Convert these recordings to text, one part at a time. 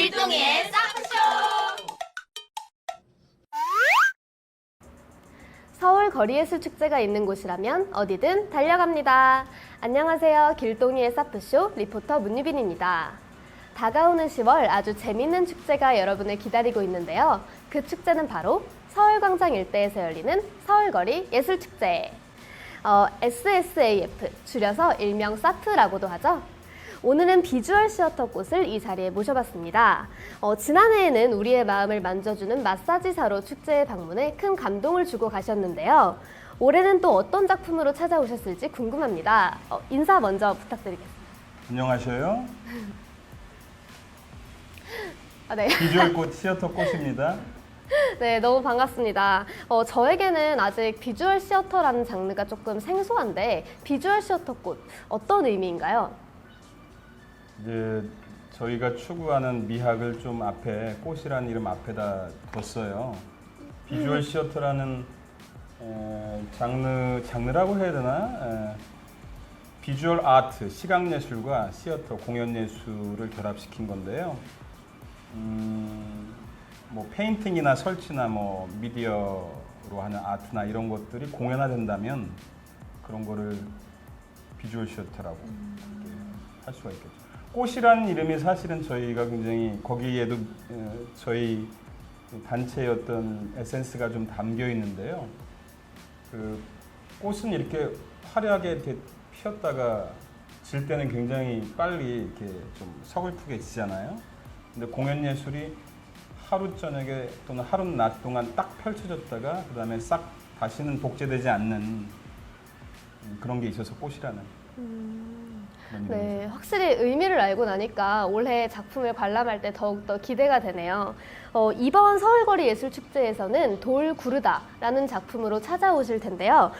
길동이의 싹쇼! 서울 거리예술축제가 있는 곳이라면 어디든 달려갑니다. 안녕하세요. 길동이의 사프쇼 리포터 문유빈입니다. 다가오는 10월 아주 재밌는 축제가 여러분을 기다리고 있는데요. 그 축제는 바로 서울광장 일대에서 열리는 서울거리 예술축제. SSAF, 줄여서 일명 사프라고도 하죠. 오늘은 비주얼 시어터 꽃을 이 자리에 모셔봤습니다. 지난해에는 우리의 마음을 만져주는 마사지사로 축제에 방문해 큰 감동을 주고 가셨는데요. 올해는 또 어떤 작품으로 찾아오셨을지 궁금합니다. 인사 먼저 부탁드리겠습니다. 안녕하세요. 네. 비주얼 꽃 시어터 꽃입니다. 네, 너무 반갑습니다. 저에게는 아직 비주얼 시어터라는 장르가 조금 생소한데 비주얼 시어터 꽃 어떤 의미인가요? 이제 저희가 추구하는 미학을 좀 앞에 꽃이라는 이름 앞에다 뒀어요. 비주얼 시어터라는 장르라고 해야 되나? 비주얼 아트, 시각 예술과 시어터, 공연 예술을 결합시킨 건데요. 뭐 페인팅이나 설치나 뭐 미디어로 하는 아트나 이런 것들이 공연화된다면 그런 거를 비주얼 시어터라고 할 수가 있겠죠. 꽃이라는 이름이 사실은 저희가 굉장히 거기에도 저희 단체의 어떤 에센스가 좀 담겨 있는데요. 그 꽃은 이렇게 화려하게 이렇게 피었다가 질 때는 굉장히 빨리 이렇게 좀 서글프게 지잖아요. 근데 공연 예술이 하루 저녁에 또는 하루 낮 동안 딱 펼쳐졌다가 그 다음에 싹 다시는 복제되지 않는 그런 게 있어서 꽃이라는 그런 네, 이름이죠. 확실히 의미를 알고 나니까 올해 작품을 관람할 때 더욱더 기대가 되네요. 이번 서울거리 예술축제에서는 돌 구르다라는 작품으로 찾아오실 텐데요.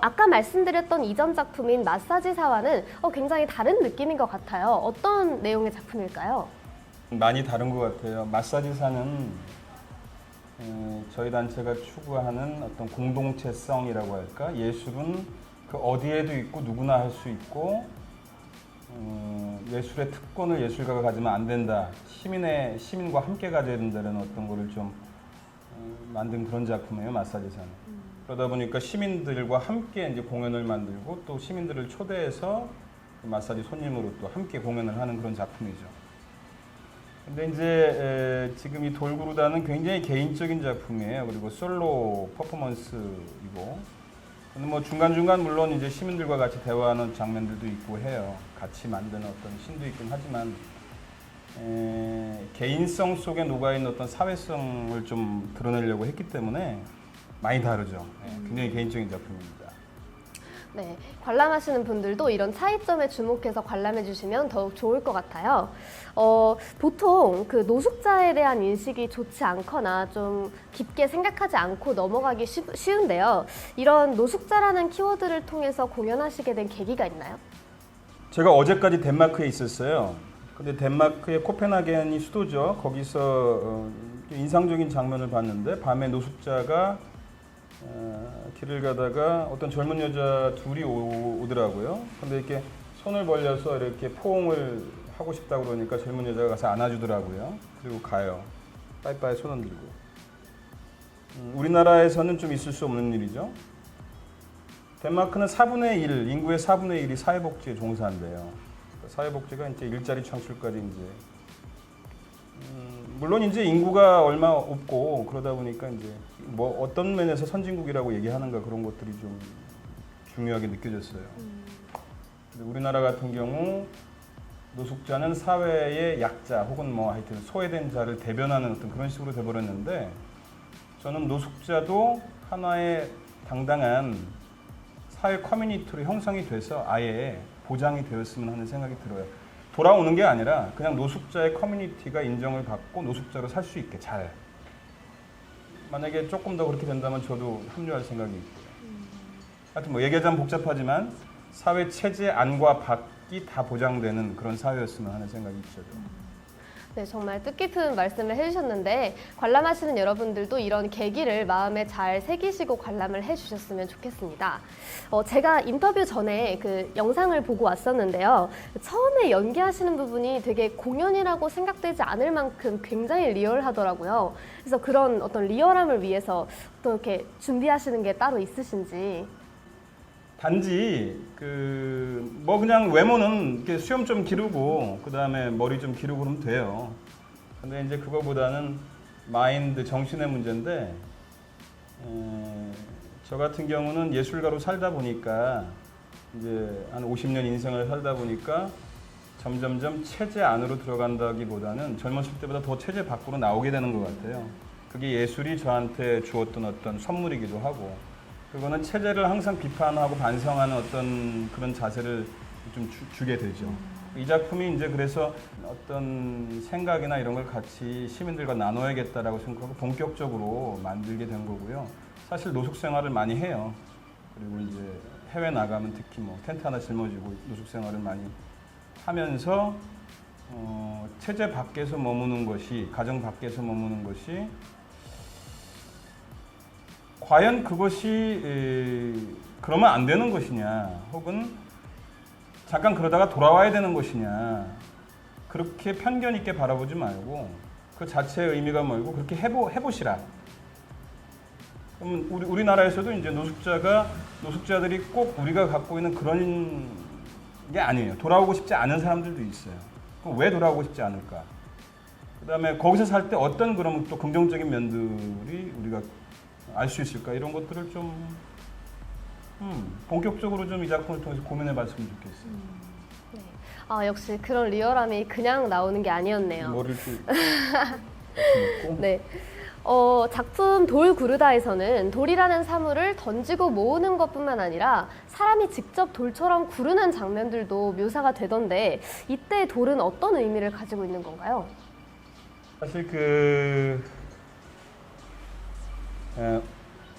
아까 말씀드렸던 이전 작품인 마사지사와는 굉장히 다른 느낌인 것 같아요. 어떤 내용의 작품일까요? 많이 다른 것 같아요. 마사지사는 저희 단체가 추구하는 어떤 공동체성이라고 할까? 예술은 그 어디에도 있고 누구나 할 수 있고 예술의 특권을 예술가가 가지면 안 된다. 시민과 함께 가져야 된다는 어떤 거를 좀 만든 그런 작품이에요. 마사지사는. 그러다 보니까 시민들과 함께 이제 공연을 만들고 또 시민들을 초대해서 마사지 손님으로 또 함께 공연을 하는 그런 작품이죠. 근데 이제 지금 이 돌구르다는 굉장히 개인적인 작품이에요. 그리고 솔로 퍼포먼스이고, 근데 뭐 중간중간 물론 이제 시민들과 같이 대화하는 장면들도 있고 해요. 같이 만드는 어떤 신도 있긴 하지만 개인성 속에 녹아있는 어떤 사회성을 좀 드러내려고 했기 때문에 많이 다르죠. 굉장히 개인적인 작품입니다. 네, 관람하시는 분들도 이런 차이점에 주목해서 관람해 주시면 더욱 좋을 것 같아요. 보통 그 노숙자에 대한 인식이 좋지 않거나 좀 깊게 생각하지 않고 넘어가기 쉬운데요. 이런 노숙자라는 키워드를 통해서 공연하시게 된 계기가 있나요? 제가 어제까지 덴마크에 있었어요. 근데 덴마크의 코펜하겐이 수도죠. 거기서 인상적인 장면을 봤는데 밤에 노숙자가 길을 가다가 어떤 젊은 여자 둘이 오더라고요. 근데 이렇게 손을 벌려서 이렇게 포옹을 하고 싶다고 그러니까 젊은 여자가 가서 안아주더라고요. 그리고 가요. 빠이빠이 손 흔들고. 우리나라에서는 좀 있을 수 없는 일이죠. 덴마크는 4분의 1, 인구의 4분의 1이 사회복지에 종사한대요. 사회복지가 이제 일자리 창출까지 이제 물론 이제 인구가 얼마 없고 그러다 보니까 이제 뭐 어떤 면에서 선진국이라고 얘기하는가 그런 것들이 좀 중요하게 느껴졌어요. 근데 우리나라 같은 경우 노숙자는 사회의 약자 혹은 뭐 하여튼 소외된 자를 대변하는 어떤 그런 식으로 돼버렸는데 저는 노숙자도 하나의 당당한 사회 커뮤니티로 형성이 돼서 아예 보장이 되었으면 하는 생각이 들어요. 돌아오는 게 아니라 그냥 노숙자의 커뮤니티가 인정을 받고 노숙자로 살 수 있게 잘. 만약에 조금 더 그렇게 된다면 저도 합류할 생각이 있고요. 하여튼 뭐 얘기하자면 복잡하지만 사회 체제 안과 밖이 다 보장되는 그런 사회였으면 하는 생각이 있죠. 네, 정말 뜻깊은 말씀을 해주셨는데 관람하시는 여러분들도 이런 계기를 마음에 잘 새기시고 관람을 해주셨으면 좋겠습니다. 제가 인터뷰 전에 그 영상을 보고 왔었는데요. 처음에 연기하시는 부분이 되게 공연이라고 생각되지 않을 만큼 굉장히 리얼하더라고요. 그래서 그런 어떤 리얼함을 위해서 또 이렇게 준비하시는 게 따로 있으신지. 단지 뭐 그냥 외모는 이렇게 수염 좀 기르고 그 다음에 머리 좀 기르고 그러면 돼요. 근데 이제 그거보다는 마인드, 정신의 문제인데 저 같은 경우는 예술가로 살다 보니까 이제 한 50년 인생을 살다 보니까 점점점 체제 안으로 들어간다기보다는 젊었을 때보다 더 체제 밖으로 나오게 되는 것 같아요. 그게 예술이 저한테 주었던 어떤 선물이기도 하고, 그거는 체제를 항상 비판하고 반성하는 어떤 그런 자세를 좀 주게 되죠. 이 작품이 이제 그래서 어떤 생각이나 이런 걸 같이 시민들과 나눠야겠다라고 생각하고 본격적으로 만들게 된 거고요. 사실 노숙 생활을 많이 해요. 그리고 이제 해외 나가면 특히 뭐 텐트 하나 짊어지고 노숙 생활을 많이 하면서 체제 밖에서 머무는 것이, 가정 밖에서 머무는 것이 과연 그것이 그러면 안 되는 것이냐, 혹은 잠깐 그러다가 돌아와야 되는 것이냐, 그렇게 편견 있게 바라보지 말고 그 자체의 의미가 뭐고 그렇게 해보시라. 그럼 우리나라에서도 이제 노숙자들이 꼭 우리가 갖고 있는 그런 게 아니에요. 돌아오고 싶지 않은 사람들도 있어요. 그럼 왜 돌아오고 싶지 않을까? 그다음에 거기서 살 때 어떤 그럼 또 긍정적인 면들이 우리가 알 수 있을까? 이런 것들을 좀 본격적으로 좀 이 작품을 통해서 고민해 봤으면 좋겠어요. 네. 아, 역시 그런 리얼함이 그냥 나오는 게 아니었네요. 머리를 또 네. 작품 돌 구르다에서는 돌이라는 사물을 던지고 모으는 것뿐만 아니라 사람이 직접 돌처럼 구르는 장면들도 묘사가 되던데, 이때 돌은 어떤 의미를 가지고 있는 건가요? 사실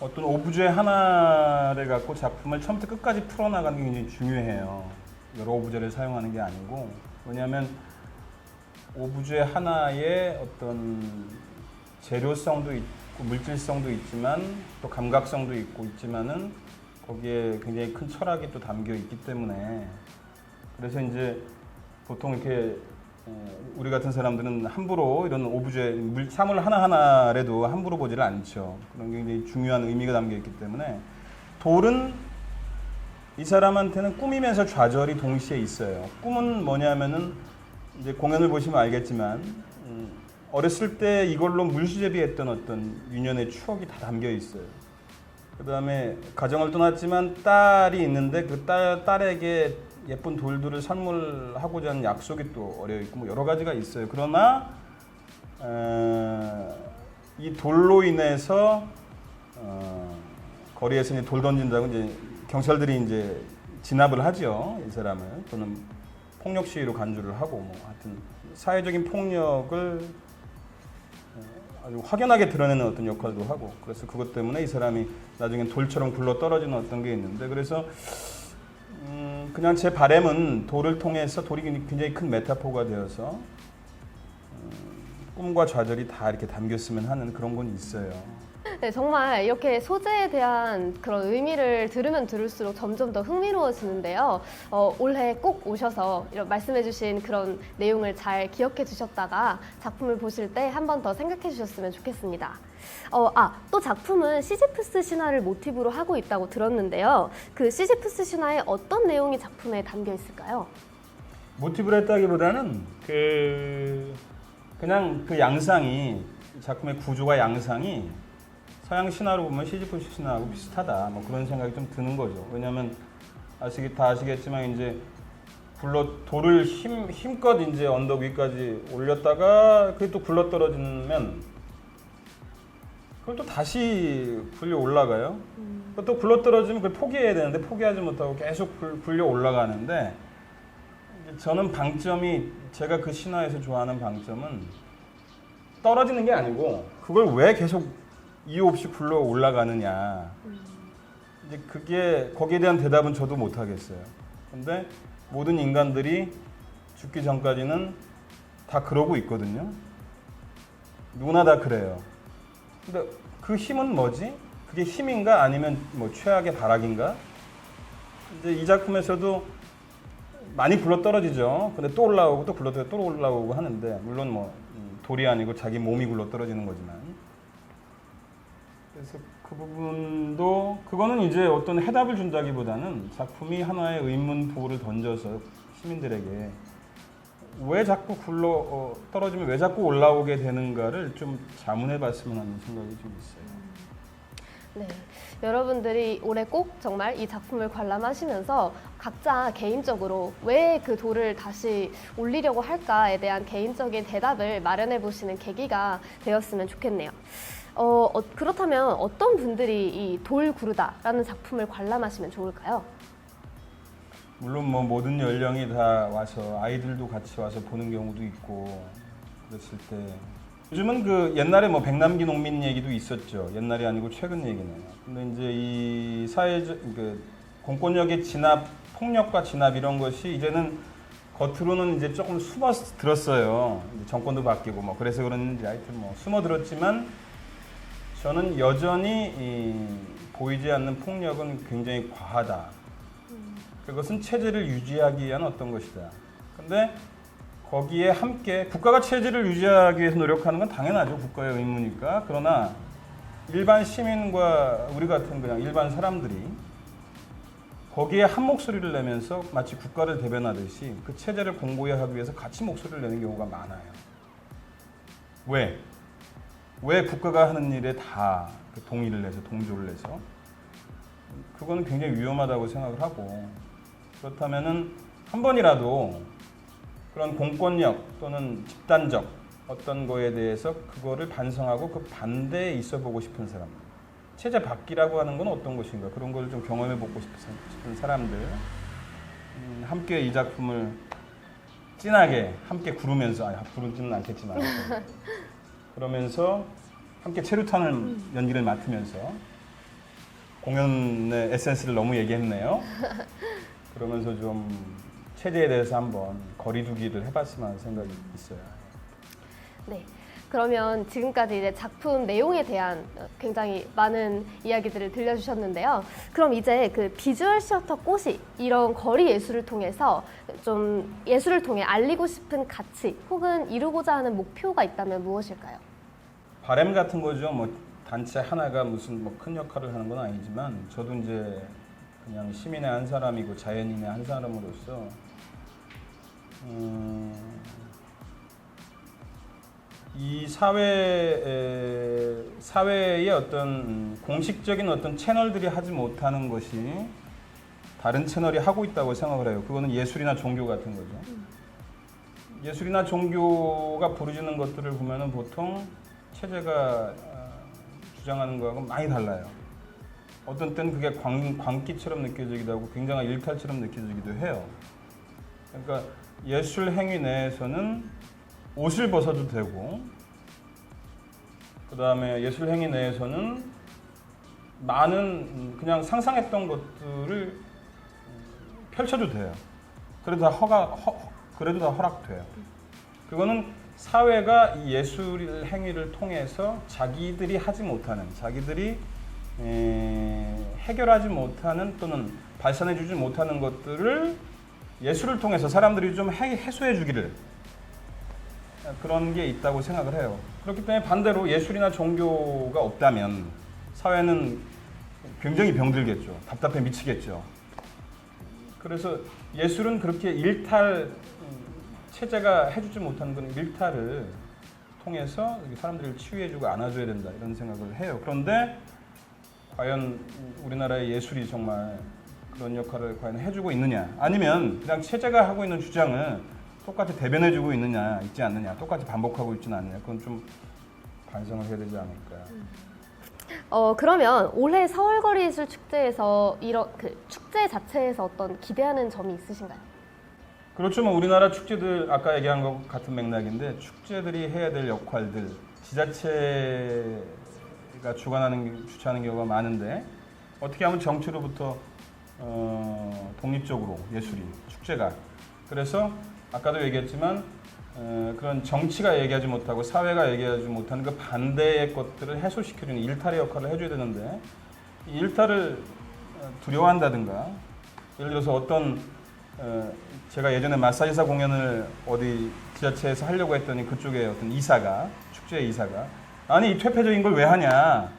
어떤 오브제 하나를 갖고 작품을 처음부터 끝까지 풀어나가는 게 굉장히 중요해요. 여러 오브제를 사용하는 게 아니고, 왜냐하면 오브제 하나에 어떤 재료성도 있고 물질성도 있지만 또 감각성도 있지만은 거기에 굉장히 큰 철학이 또 담겨 있기 때문에, 그래서 이제 보통 이렇게 우리 같은 사람들은 함부로 이런 오브제, 사물 하나하나라도 함부로 보지를 않죠. 그런 굉장히 중요한 의미가 담겨 있기 때문에 돌은 이 사람한테는 꿈이면서 좌절이 동시에 있어요. 꿈은 뭐냐면은 이제 공연을 보시면 알겠지만 어렸을 때 이걸로 물수제비했던 어떤 유년의 추억이 다 담겨 있어요. 그 다음에 가정을 떠났지만 딸이 있는데 그 딸에게 예쁜 돌들을 선물하고자 하는 약속이 또 어려 있고 뭐 여러 가지가 있어요. 그러나 이 돌로 인해서 거리에서 이제 돌 던진다고 이제 경찰들이 이제 진압을 하죠, 이 사람을. 또는 폭력 시위로 간주를 하고 뭐 하여튼 사회적인 폭력을 아주 확연하게 드러내는 어떤 역할도 하고, 그래서 그것 때문에 이 사람이 나중에 돌처럼 굴러 떨어지는 어떤 게 있는데, 그래서 그냥 제 바람은 돌을 통해서 돌이 굉장히 큰 메타포가 되어서 꿈과 좌절이 다 이렇게 담겼으면 하는 그런 건 있어요. 네, 정말 이렇게 소재에 대한 그런 의미를 들으면 들을수록 점점 더 흥미로워지는데요. 올해 꼭 오셔서 이런 말씀해주신 그런 내용을 잘 기억해 주셨다가 작품을 보실 때 한 번 더 생각해 주셨으면 좋겠습니다. 또 작품은 시지프스 신화를 모티브로 하고 있다고 들었는데요. 그 시지프스 신화의 어떤 내용이 작품에 담겨 있을까요? 모티브를 했다기보다는 그냥 그 양상이, 작품의 구조와 양상이 서양 신화로 보면 시지프스 신화하고 비슷하다, 뭐 그런 생각이 좀 드는 거죠. 왜냐하면 다 아시겠지만 이제 돌을 힘껏 이제 언덕 위까지 올렸다가 그게 또 굴러 떨어지면 그걸 또 다시 굴려 올라가요. 또 굴러 떨어지면 그걸 포기해야 되는데 포기하지 못하고 계속 굴려 올라가는데, 저는 제가 그 신화에서 좋아하는 방점은 떨어지는 게 아니고 그걸 왜 계속 이유 없이 굴러 올라가느냐. 이제 거기에 대한 대답은 저도 못 하겠어요. 근데 모든 인간들이 죽기 전까지는 다 그러고 있거든요. 누구나 다 그래요. 근데 그 힘은 뭐지? 그게 힘인가 아니면 뭐 최악의 발악인가? 이제 이 작품에서도 많이 굴러 떨어지죠. 근데 또 올라오고 또 굴러 또 올라오고 하는데 물론 뭐 돌이 아니고 자기 몸이 굴러 떨어지는 거지만 그래서 그 부분도 그거는 이제 어떤 해답을 준다기보다는 작품이 하나의 의문부호를 던져서 시민들에게 왜 자꾸 굴러 떨어지면 왜 자꾸 올라오게 되는가를 좀 자문해봤으면 하는 생각이 좀 있어요. 네, 여러분들이 올해 꼭 정말 이 작품을 관람하시면서 각자 개인적으로 왜 그 돌을 다시 올리려고 할까에 대한 개인적인 대답을 마련해 보시는 계기가 되었으면 좋겠네요. 그렇다면 어떤 분들이 이 돌 구르다라는 작품을 관람하시면 좋을까요? 물론 뭐 모든 연령이 다 와서 아이들도 같이 와서 보는 경우도 있고 그랬을 때 요즘은 그 옛날에 뭐 백남기 농민 얘기도 있었죠. 옛날이 아니고 최근 얘기네요. 근데 이제 이 사회적 그 공권력의 진압, 폭력과 진압 이런 것이 이제는 겉으로는 이제 조금 숨어 들었어요. 이제 정권도 바뀌고 뭐 그래서 그런지 하여튼 뭐 숨어 들었지만 저는 여전히 보이지 않는 폭력은 굉장히 과하다. 그것은 체제를 유지하기 위한 어떤 것이다. 근데 거기에 함께 국가가 체제를 유지하기 위해서 노력하는 건 당연하죠. 국가의 의무니까. 그러나 일반 시민과 우리 같은 그냥 일반 사람들이 거기에 한 목소리를 내면서 마치 국가를 대변하듯이 그 체제를 공고히 하기 위해서 같이 목소리를 내는 경우가 많아요. 왜? 왜 국가가 하는 일에 다 동의를 해서 동조를 해서? 그거는 굉장히 위험하다고 생각을 하고 그렇다면은 한 번이라도 그런 공권력 또는 집단적 어떤 거에 대해서 그거를 반성하고 그 반대에 있어 보고 싶은 사람 체제 바뀌라고 하는 건 어떤 것인가 그런 걸 좀 경험해 보고 싶은 사람들 함께 이 작품을 진하게 함께 구르면서 구르지는 않겠지만 그러면서 함께 체류탄을 연기를 맡으면서 공연의 에센스를 너무 얘기했네요. 그러면서 좀 체제에 대해서 한번 거리두기를 해봤으면 하는 생각이 있어요. 네. 그러면 지금까지 이제 작품 내용에 대한 굉장히 많은 이야기들을 들려주셨는데요. 그럼 이제 그 비주얼 시어터 꽃이 이런 거리 예술을 통해서 좀 예술을 통해 알리고 싶은 가치 혹은 이루고자 하는 목표가 있다면 무엇일까요? 바램 같은 거죠. 뭐 단체 하나가 무슨 뭐 큰 역할을 하는 건 아니지만 저도 이제 그냥 시민의 한 사람이고 자연인의 한 사람으로서 이 사회의 어떤 공식적인 어떤 채널들이 하지 못하는 것이 다른 채널이 하고 있다고 생각을 해요. 그거는 예술이나 종교 같은 거죠. 예술이나 종교가 부르짖는 것들을 보면은 보통 체제가 주장하는 거하고 많이 달라요. 어떤 때는 그게 광기처럼 느껴지기도 하고 굉장한 일탈처럼 느껴지기도 해요. 그러니까 예술 행위 내에서는 옷을 벗어도 되고 그 다음에 예술 행위 내에서는 많은 그냥 상상했던 것들을 펼쳐도 돼요. 그래도 다 허락돼요. 그거는 사회가 이 예술 행위를 통해서 자기들이 하지 못하는, 자기들이 해결하지 못하는 또는 발산해주지 못하는 것들을 예술을 통해서 사람들이 좀 해소해 주기를 그런 게 있다고 생각을 해요. 그렇기 때문에 반대로 예술이나 종교가 없다면 사회는 굉장히 병들겠죠. 답답해 미치겠죠. 그래서 예술은 그렇게 체제가 해주지 못하는 그런 일탈을 통해서 사람들을 치유해주고 안아줘야 된다 이런 생각을 해요. 그런데 과연 우리나라의 예술이 정말 그런 역할을 과연 해주고 있느냐 아니면 그냥 체제가 하고 있는 주장을 똑같이 대변해주고 있지 않느냐 똑같이 반복하고 있지는 않느냐 그건 좀 반성을 해야 되지 않을까. 그러면 올해 서울거리 예술 축제에서 이런 그 축제 자체에서 어떤 기대하는 점이 있으신가요? 그렇죠. 뭐 우리나라 축제들 아까 얘기한 것 같은 맥락인데 축제들이 해야 될 역할들 지자체가 주최하는 경우가 많은데 어떻게 하면 정치로부터 독립적으로 예술이 축제가 그래서 아까도 얘기했지만 그런 정치가 얘기하지 못하고 사회가 얘기하지 못하는 그 반대의 것들을 해소시켜주는 일탈의 역할을 해줘야 되는데 이 일탈을 두려워한다든가 예를 들어서 어떤 제가 예전에 마사지사 공연을 어디 지자체에서 하려고 했더니 그쪽에 어떤 이사가 축제 이사가 아니 이 퇴폐적인 걸 왜 하냐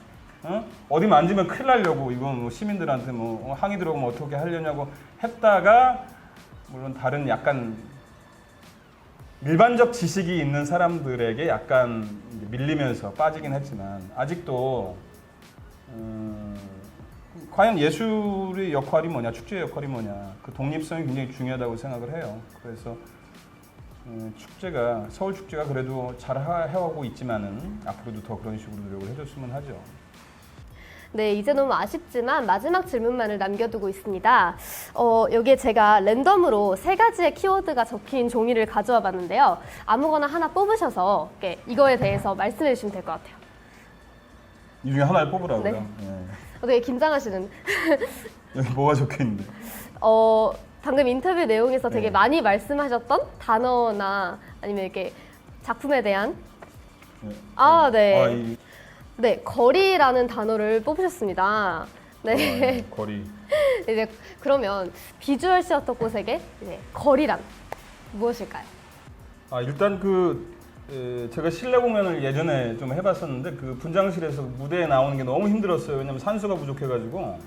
어디 만지면 큰일 나려고 이거 뭐 시민들한테 뭐 항의 들어오면 어떻게 하려냐고 했다가 물론 다른 약간 일반적 지식이 있는 사람들에게 약간 밀리면서 빠지긴 했지만 아직도 과연 예술의 역할이 뭐냐, 축제의 역할이 뭐냐 그 독립성이 굉장히 중요하다고 생각을 해요. 그래서 축제가 서울 축제가 그래도 잘 해오고 있지만은 앞으로도 더 그런 식으로 노력을 해줬으면 하죠. 네, 이제 너무 아쉽지만 마지막 질문만을 남겨두고 있습니다. 여기에 제가 랜덤으로 3가지의 키워드가 적힌 종이를 가져와 봤는데요. 아무거나 하나 뽑으셔서 이거에 대해서 말씀해 주시면 될 것 같아요. 이 중에 하나를 뽑으라고요? 네. 네. 되게 긴장하시는. 여기 뭐가 적혀있는데? 방금 인터뷰 내용에서 되게 네. 많이 말씀하셨던 단어나 아니면 이렇게 작품에 대한 네. 네, 거리라는 단어를 뽑으셨습니다. 네. 거리. 이제 그러면 비주얼 시어터 꽃에게 이제 거리란 무엇일까요? 일단 제가 실내 공연을 예전에 좀 해봤었는데 그 분장실에서 무대에 나오는 게 너무 힘들었어요. 왜냐면 산소가 부족해가지고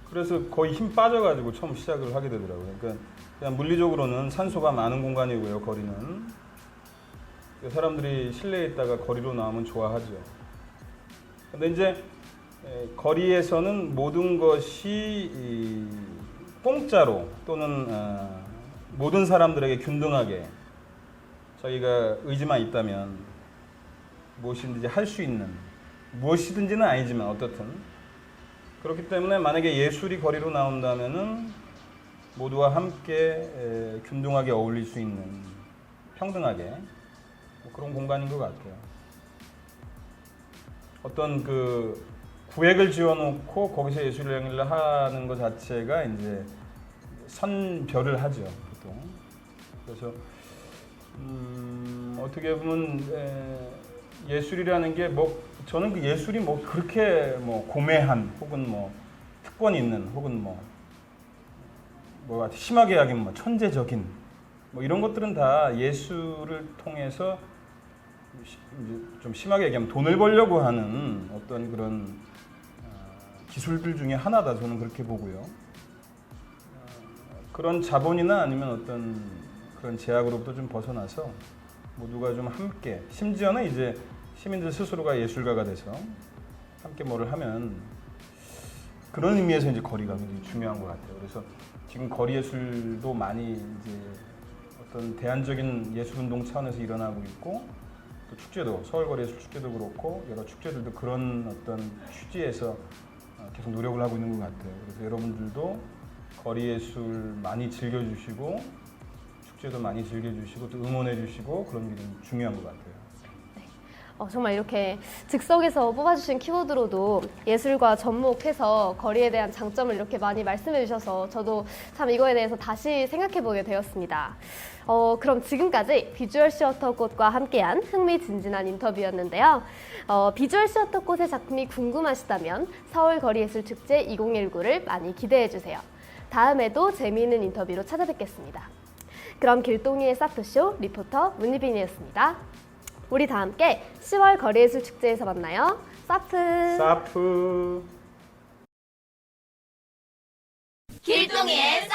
그래서 거의 힘 빠져가지고 처음 시작을 하게 되더라고요. 그러니까 그냥 물리적으로는 산소가 많은 공간이고요. 거리는 사람들이 실내에 있다가 거리로 나오면 좋아하죠. 근데 이제 거리에서는 모든 것이 공짜로 또는 모든 사람들에게 균등하게 자기가 의지만 있다면 무엇이든지 할 수 있는 무엇이든지는 아니지만 어떻든 그렇기 때문에 만약에 예술이 거리로 나온다면은 모두와 함께 균등하게 어울릴 수 있는 평등하게 그런 공간인 것 같아요. 어떤 구획을 지어놓고 거기서 예술행위를 하는 것 자체가 이제 선별을 하죠, 보통. 그래서 어떻게 보면 예술이라는 게 저는 그 예술이 그렇게 고매한 혹은 특권 있는 혹은 심하게 이야기하면 천재적인 이런 것들은 다 예술을 통해서 좀 심하게 얘기하면 돈을 벌려고 하는 어떤 그런 기술들 중에 하나다 저는 그렇게 보고요. 그런 자본이나 아니면 어떤 그런 제약으로부터 좀 벗어나서 모두가 좀 함께 심지어는 이제 시민들 스스로가 예술가가 돼서 함께 뭐를 하면 그런 의미에서 이제 거리가 굉장히 중요한 것 같아요. 그래서 지금 거리 예술도 많이 이제 어떤 대안적인 예술 운동 차원에서 일어나고 있고 또 축제도 서울거리예술 축제도 그렇고 여러 축제들도 그런 어떤 취지에서 계속 노력을 하고 있는 것 같아요. 그래서 여러분들도 거리예술 많이 즐겨주시고 축제도 많이 즐겨주시고 또 응원해주시고 그런 게 좀 중요한 것 같아요. 정말 이렇게 즉석에서 뽑아주신 키워드로도 예술과 접목해서 거리에 대한 장점을 이렇게 많이 말씀해 주셔서 저도 참 이거에 대해서 다시 생각해 보게 되었습니다. 그럼 지금까지 비주얼 시어터 꽃과 함께한 흥미진진한 인터뷰였는데요. 비주얼 시어터 꽃의 작품이 궁금하시다면 서울거리예술축제 2019를 많이 기대해 주세요. 다음에도 재미있는 인터뷰로 찾아뵙겠습니다. 그럼 길동이의 사프쇼 리포터 문희빈이었습니다. 우리 다 함께 10월 거리예술축제에서 만나요. 사프. 길동이의